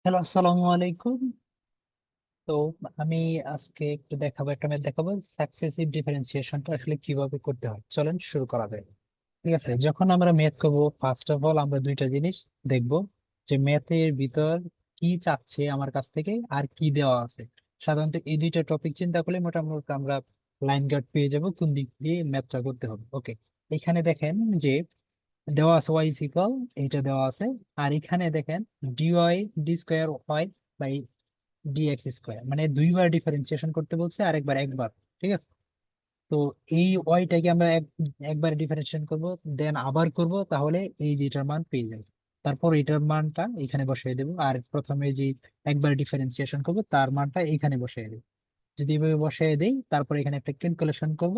Hello, আসসালামু আলাইকুম। তো আমি আজকে একটু দেখাবো, একটা ম্যাথ দেখাবো সাকসেসিভ ডিফারেন্সিয়েশনটা আসলে কিভাবে করতে হয়। চলেন শুরু করা যায়। ঠিক আছে, যখন আমরা ম্যাথ করবো ফার্স্ট অফ অল আমরা দুইটা জিনিস দেখব, যে ম্যাথের ভিতর কি চাচ্ছে আমার কাছ থেকে আর কি দেওয়া আছে। সাধারণত এই দুইটা টপিক চিন্তা করলে মোটামুটি আমরা লাইন গার্ড পেয়ে যাব কোন দিক দিয়ে ম্যাথটা করতে হবে। ওকে, এখানে দেখেন যে দেওয়া আছে ওয়াই ইজ ইকুয়াল, এইটা দেওয়া আছে। আর এখানে দেখেন d y d square y by d x square, মানে দুইবার ডিফারেন্সিয়েশন করতে বলছে আর একবার একবার। ঠিক আছে, তো এই ওয়াইটাকে আমরা একবার ডিফারেন্সিয়েশন করব, দেন আবার করব, তাহলে এই যেটার মান পেয়ে যাবে। তারপর এটার মানটা এখানে বসিয়ে দেবো, আর প্রথমে যে একবার ডিফারেন্সিয়েশন করব তার মানটা এখানে বসিয়ে দেবো। যদি এভাবে বসিয়ে দেই, তারপর এখানে একটা ক্যালকুলেশন করব,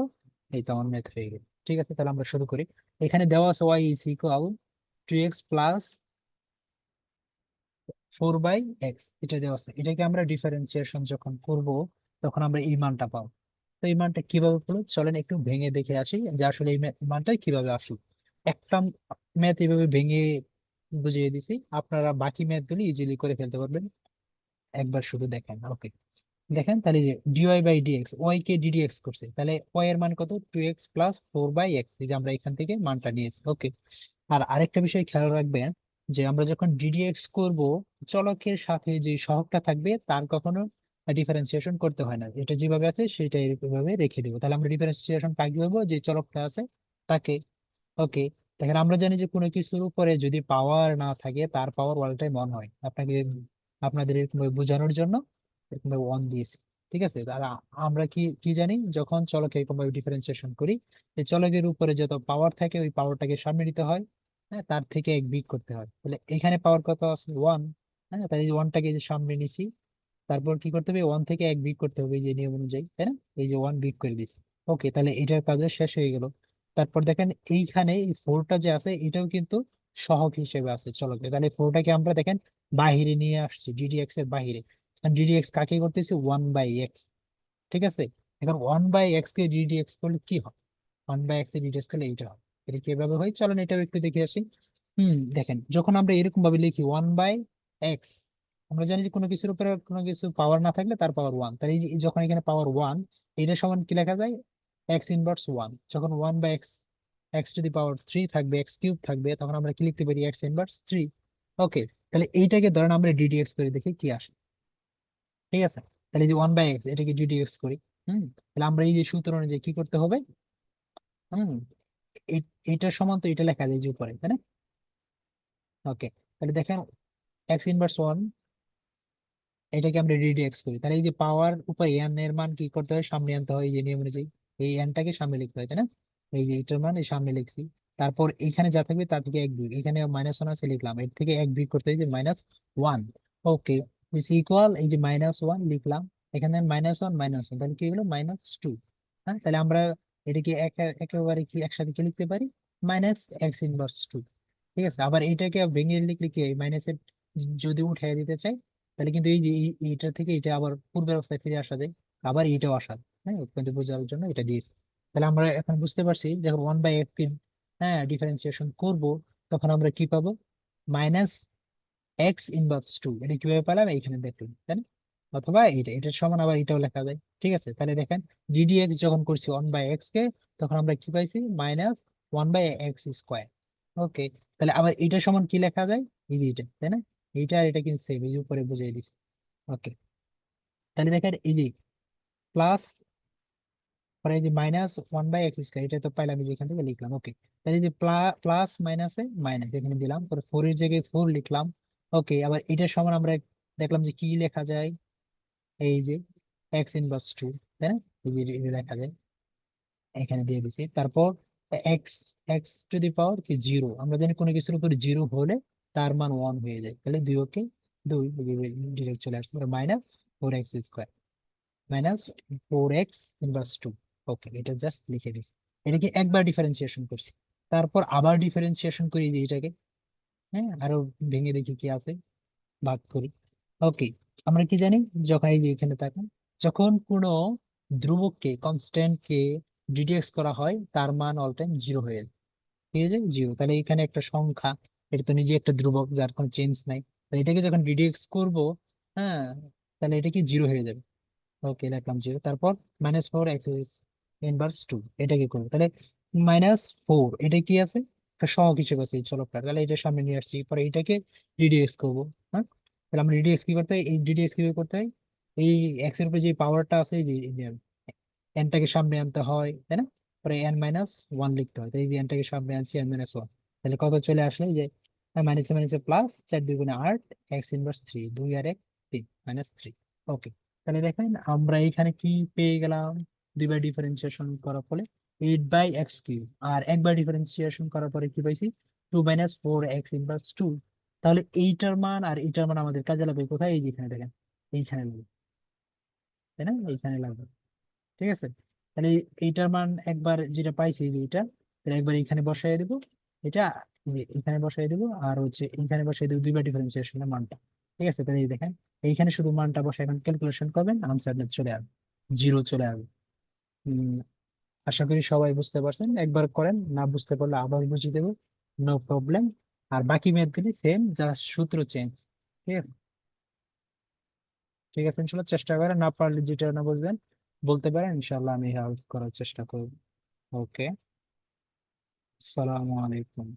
এই তো আমার ম্যাথ হয়ে গেল। ঠিক আছে, তাহলে আমরা শুরু করি। এখানে দেওয়া আছে Y is equal 2x plus 4/x, এটা দেওয়া আছে। এটাকে আমরা ডিফারেন্সিয়েশন যখন করব তখন আমরা এই মানটা পাবো। তো এই মানটা কিভাবে পেলো চলেন একটু ভেঙে দেখে আসি, যে আসলে এই মানটা কিভাবে আসলো। একটা ম্যাথ এইভাবে ভেঙে বুঝিয়ে দিছি, আপনারা বাকি ম্যাথ গুলি ইজিলি করে ফেলতে পারবেন। একবার শুধু দেখেন। ওকে, দেখেন তাহলে যে ডিওয়াই বাই ডিএক্স, ওয়াই কে ডিডিএক্স করছে, তাহলে ওয়াই এর মান কত? 2x প্লাস 4/x, এই যে আমরা এখান থেকে মানটা নিয়েছি। ওকে, আর আরেকটা বিষয় খেয়াল রাখবেন, যে আমরা যখন ডিডিএক্স করব, চলকের সাথে যে সহগটা থাকবে তার কখনো ডিফারেন্সিয়েশন করতে হয় না। এটা যেভাবে আছে সেটা এইভাবে রেখে দেবো, তাহলে আমরা ডিফারেন্সিয়েশন কাকে করবো? যে চলকটা আছে তাকে। ওকে, দেখেন আমরা জানি যে কোনো কিছুর উপরে যদি পাওয়ার না থাকে তার পাওয়ার ওয়ালটাই মন হয়। আপনাকে আপনাদের এরকম ভাবে বোঝানোর জন্য এরকম ভাবে ওয়ান দিয়েছি। ঠিক আছে, আর আমরা কি কি জানি, যখন চলকে এরকম ভাবে ডিফারেন্সিয়েশন করি, এই চলকের উপরে যত পাওয়ার থাকে ওই পাওয়ারটাকে সামনে নিতে হয়। হ্যাঁ, তার থেকে এক বিয়োগ করতে হয়। তাহলে এখানে পাওয়ার কত আছে? ওয়ান। হ্যাঁ, তাহলে এই ওয়ানটাকে যে সামনে নিছি, তারপর কি করতে হবে? ওয়ান থেকে এক বিয়োগ করতে হবে, এই যে নিয়ম অনুযায়ী, তাই না? এই যে ওয়ান বিয়োগ করে দিছি। ওকে, তাহলে এটার কাজ শেষ হয়ে গেল। তারপর দেখেন এইখানে এই ফোরটা যে আছে এটাও কিন্তু সহগ হিসেবে আছে চলকে, তাহলে ফোরটাকে আমরা দেখেন বাহিরে নিয়ে আসছি, ডিডিএক্স এর বাহিরে। ডিডিএক্স কাকে করতেছি? 1/x। ঠিক আছে, এখন 1/x কে ডিডিএক্স করলে কি হয়? 1/x এ ডিডিএক্স করলে এইটা হয়। এটা কিভাবে হয় চলেন এটাও একটু দেখে আসি। দেখেন যখন আমরা এরকম ভাবে লিখি 1/x, আমরা জানি যে কোনো কিছুর উপরে কোনো কিছু পাওয়ার না থাকলে তার পাওয়ার ওয়ান, তাহলে এই যে যখন এখানে পাওয়ার ওয়ান, এটা সমান কি লেখা যায়? X inverse one. যখন 1/x, x to the power three থাকবে, এক্স কিউব থাকবে, তখন আমরা কি লিখতে পারি? X inverse three. ওকে, তাহলে এইটাকে ধরেন আমরা ডিডিএক্স করে দেখি কি আসে। ঠিক আছে, তাহলে এই যে 1/x এটাকে ডিডিএক্স করি। তাহলে আমরা এই যে সূত্র অনুযায়ী কি করতে হবে? হুম এইটার সমান তো এটা লেখা যায় যে উপরে, তাই না? ওকে, তাহলে দেখেন এক্স ইনভার্স ওয়ান, এটাকে আমরা ডিডিএক্স করি, তাহলে এই যে পাওয়ার উপরে এন এর মান কি করতে হয়? সামনে আনতে হয়, এই যে নিয়ম অনুযায়ী এই এনটাকে সামনে লিখতে হয়, তাই না? এই যে এটার মান এই সামনে লিখছি। তারপর এখানে যা থাকবে তার থেকে এক বিয়োগ, এখানে মাইনাস ওয়ান আছে লিখলাম, এর থেকে এক বিয়োগ করতে হয় যে minus one. Okay, is equal, এই যে মাইনাস ওয়ান লিখলাম, এখানে মাইনাস ওয়ান মাইনাস ওয়ান, তাহলে কি হলো? Minus two. হ্যাঁ, তাহলে আমরা এটাকে একেবারে কি একসাথে কি লিখতে পারি? Minus x inverse two. ঠিক আছে, আবার এইটাকে ভেঙে লিখলে কি হয়? মাইনাসের যদি উঠে দিতে চাই, তাহলে কিন্তু এই যে এইটা থেকে এটা আবার পূর্বের অবস্থায় ফিরে আসা যায়। আবার এইটাও আসা, হ্যাঁ, কিন্তু বোঝার জন্য এটা দিয়েছি। তাহলে আমরা এখন বুঝতে পারছি যখন 1/x কে হ্যাঁ ডিফারেন্সিয়েশন করব, তখন আমরা কি পাবো? Minus x inverse two. এটা কিভাবে পেলাম? এইখানে দেখুন, তাই না? অথবা এটার সমান আবার এটাও লেখা যায়। ঠিক আছে, তাহলে দেখেন ডিডিএক্স যখন করছি 1/x কে, তখন আমরা কি পাইছি? Minus 1/x square. ওকে, তাহলে আবার এটার সমান কি লেখা যায়? এই যে এটা, তাই না? এইটা আর এটা কিন্তু সেম, এই যে উপরে বুঝিয়ে দিছি। ওকে, তাহলে দেখেন এই যে প্লাস, পরে এই যে মাইনাস 1/x স্কোয়ার, এটা তো পাইলাম, এই যে এখান থেকে লিখলাম। ওকে, তাহলে এই যে প্লাস মাইনাসে মাইনাস এখানে দিলাম, পরে ফোর এর জায়গায় ফোর লিখলাম। ওকে, আবার এটার সমান আমরা দেখলাম যে কি লেখা যায়? এই যে এক্স ইনভার্স টু, তাই না? এই যে এটা লেখা যায়, এখানে দিয়ে দিছি। তারপর এক্স এক্স টু দি পাওয়ার কি জিরো, আমরা জানি কোনো কিছুর উপর জিরো হলে তার মান ওয়ান হয়ে যায়, তাহলে দুই ওকে দুই, ডিরেক্ট চলে আসছে minus 4x square, minus 4x inverse two. Okay, এটা জাস্ট লিখে দিছি। এটাকে একবার ডিফারেন্সিয়েশন করছি, তারপর আবার ডিফারেন্সিয়েশন করি যে এটাকে। হ্যাঁ, আরো ভেঙে দেখি কি আছে, ভাগ করি। ওকে, আমরা কি জানি, যখন এই যে এখানে থাকুন, যখন কোনো ধ্রুবককে কনস্ট্যান্ট কে ডিডিএক্স করা হয় তার মান অল টাইম জিরো হয়ে যায়। ঠিক আছে, জিরো, তাহলে এখানে একটা সংখ্যা, এটা তো নিজে একটা ধ্রুবক যার কোনো চেঞ্জ নাই। তো এটাকে যখন ডিডিএক্স করব, হ্যাঁ, তাহলে এটা কি জিরো হয়ে যাবে। ওকে, লিখলাম জিরো। তারপর -4 x ইনভার্স 2, এটা কি করবো তাহলে? -4, এটা কি আছে? একটা সহগ হিসেবে আছে এই চলকটা, তাহলে এটা সামনে নিয়ে আসছি, পরে এটাকে ডিডিএক্স করবো। হ্যাঁ, তাহলে আমরা ডিডিএক্স কি করতে হয়, এই ডিডিএক্স কিভাবে করতে হয়, এই এক্স এর উপরে যে পাওয়ারটা আছে, এই যে এনটাকে সামনে আনতে হয়, তাই না? পরে n-1 লিখতে হয়, তো এই যে এনটাকে সামনে আনছি, n-1, তাহলে কত চলে আসলো, এই যে মাইনাসে মাইনাসে প্লাস, 4 2 গুণে 8, x ইনভার্স 3, 2 আর 1 3, -3। ওকে, তাহলে দেখেন আমরা এখানে কি পেয়ে গেলাম, দুইবার ডিফারেন্সিয়েশন করার ফলে 8/x কিউব, আর একবার ডিফারেন্সিয়েশন করার পরে কি পাইছি, 2 - 4 x ইনভার্স 2। তাহলে এইটার মান আর এইটার মান আমাদের কাজে লাগবে কোথায়, এই যে এখানে দেখেন, এইখানে লাগবে, তাই না, এইখানে লাগবে। ঠিক আছে, তাহলে এইটার মান একবার যেটা পাইছি, যে এটা, তাহলে একবার এখানে বসাই দেবো, এটা এই যে এখানে বসাই দেবো, আর হচ্ছে এখানে বসাই দেবো দুইবার ডিফারেন্সিয়েশনের মানটা। ঠিক আছে, তাহলে এই দেখেন, এইখানে শুধু মানটা বসে এখন ক্যালকুলেশন করবেন, আনসার চলে আসবে, জিরো চলে আসবে। উম, আশা করি সবাই বুঝতে পারছেন, একবার করেন, না বুঝতে পারলে আবার বুঝিয়ে দেবো, নো প্রবলেম। আর বাকি ম্যাথগুলি সেম, যা সূত্র চেঞ্জ। ঠিক আছে, ঠিক আছে, ইনশাল্লাহ চেষ্টা করেন, না পারলে যেটা না বুঝবেন বলতে পারেন, ইনশাল্লাহ আমি হেল্প করার চেষ্টা করবো। ওকে, আসসালামু আলাইকুম।